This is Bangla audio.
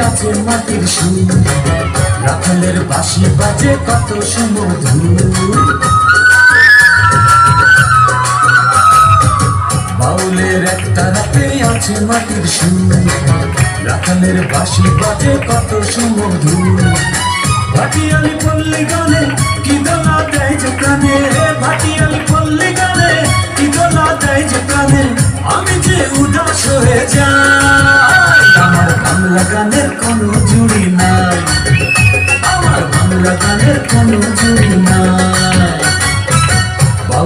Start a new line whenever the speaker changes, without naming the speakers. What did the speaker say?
আছে মাটির সুর, রাখালের বাঁশি বাজে কত সুমধুর। বাউলের একটা রাতে আছে মাটির সুর, রাখালের বাঁশি বাজে কত সুমধুর। ভাটিয়ালি পল্লী গানে কি দোলা দেয় যে প্রাণে, ভাটিয়ালি